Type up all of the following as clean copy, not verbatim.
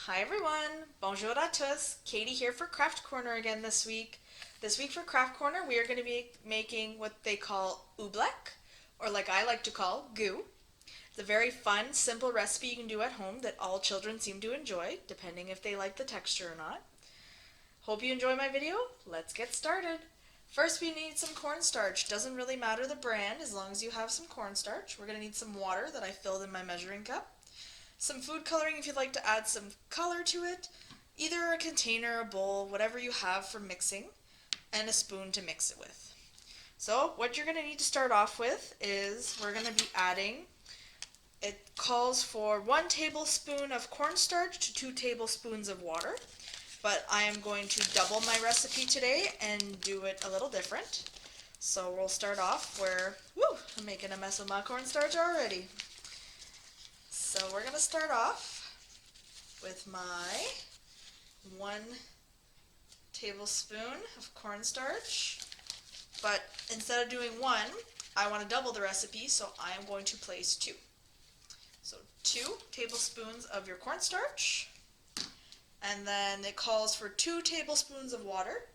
Hi everyone, bonjour à tous. Katie here for Craft Corner again this week. This week for Craft Corner we are going to be making what they call Oblek, or like I like to call Goop. It's a very fun, simple recipe you can do at home that all children seem to enjoy, depending if they like the texture or not. Hope you enjoy my video. Let's get started. First we need some cornstarch. Doesn't really matter the brand as long as you have some cornstarch. We're going to need some water that I filled in my measuring cup. Some food coloring if you'd like to add some color to it, either a container, a bowl, whatever you have for mixing, and a spoon to mix it with. So what you're going to need to start off with is we're going to be adding, it calls for 1 tablespoon of cornstarch to 2 tablespoons of water, but I am going to double my recipe today and do it a little different. So we'll start off where, I'm making a mess of my cornstarch already. So we're going to start off with my 1 tablespoon of cornstarch, but instead of doing 1, I want to double the recipe, so I am going to place 2. So 2 tablespoons of your cornstarch, and then it calls for 2 tablespoons of water,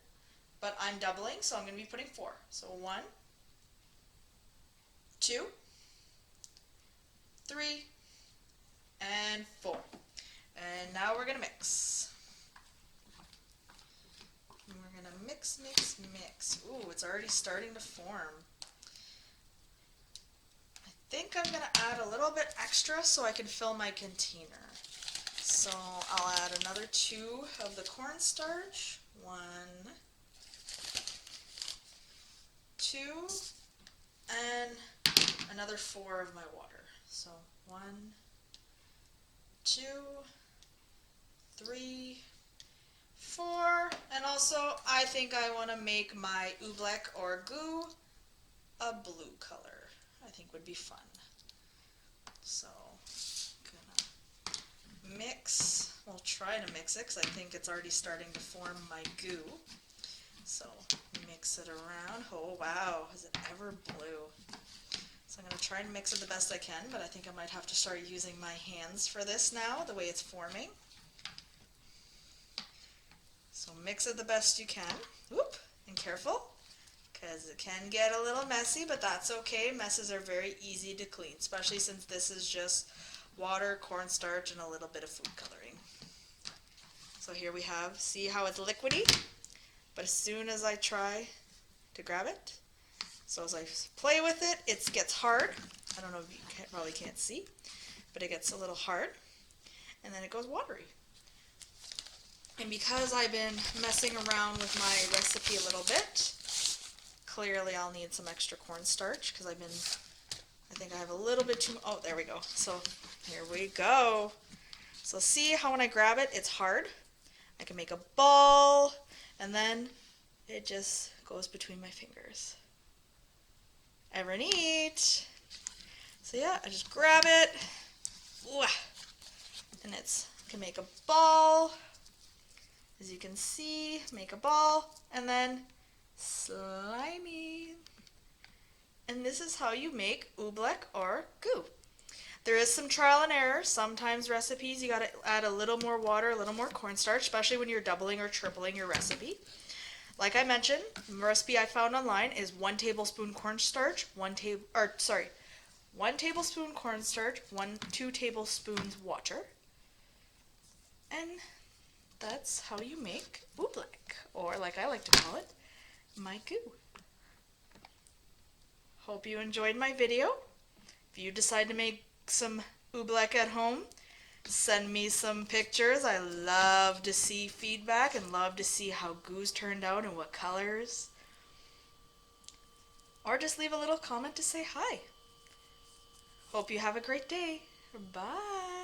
but I'm doubling, so I'm going to be putting 4. So 1, 2, 3, and 4. And now we're going to mix. And we're going to mix, mix, mix. Ooh, it's already starting to form. I think I'm going to add a little bit extra so I can fill my container. So I'll add another 2 of the cornstarch. 1, 2, and another 4 of my water. So 1, 2, 3, 4, and also I think I want to make my oobleck or goo a blue color. I think would be fun. So gonna mix. We'll try to mix it because I think it's already starting to form my goo. So mix it around. Oh wow, is it ever blue? So I'm going to try and mix it the best I can, but I think I might have to start using my hands for this now, the way it's forming. So mix it the best you can. Oop, and careful, because it can get a little messy, but that's okay. Messes are very easy to clean, especially since this is just water, cornstarch, and a little bit of food coloring. So here we have, see how it's liquidy? But as soon as I try to grab it, so as I play with it, it gets hard. I don't know if you probably can't see, but it gets a little hard, and then it goes watery. And because I've been messing around with my recipe a little bit, clearly I'll need some extra cornstarch because I think I have a little bit too, oh, there we go. So here we go. So see how when I grab it, it's hard? I can make a ball, and then it just goes between my fingers. Ever neat. So yeah, I just grab it, and it's can make a ball. As you can see, make a ball, and then slimy. And this is how you make oobleck or goo. There is some trial and error. Sometimes recipes you gotta add a little more water, a little more cornstarch, especially when you're doubling or tripling your recipe. Like I mentioned, the recipe I found online is 1 tablespoon cornstarch, 1 tablespoon cornstarch, 2 tablespoons water. And that's how you make oobleck, or like I like to call it, my goo. Hope you enjoyed my video. If you decide to make some oobleck at home, send me some pictures. I love to see feedback and love to see how goos turned out and what colors. Or just leave a little comment to say hi. Hope you have a great day. Bye.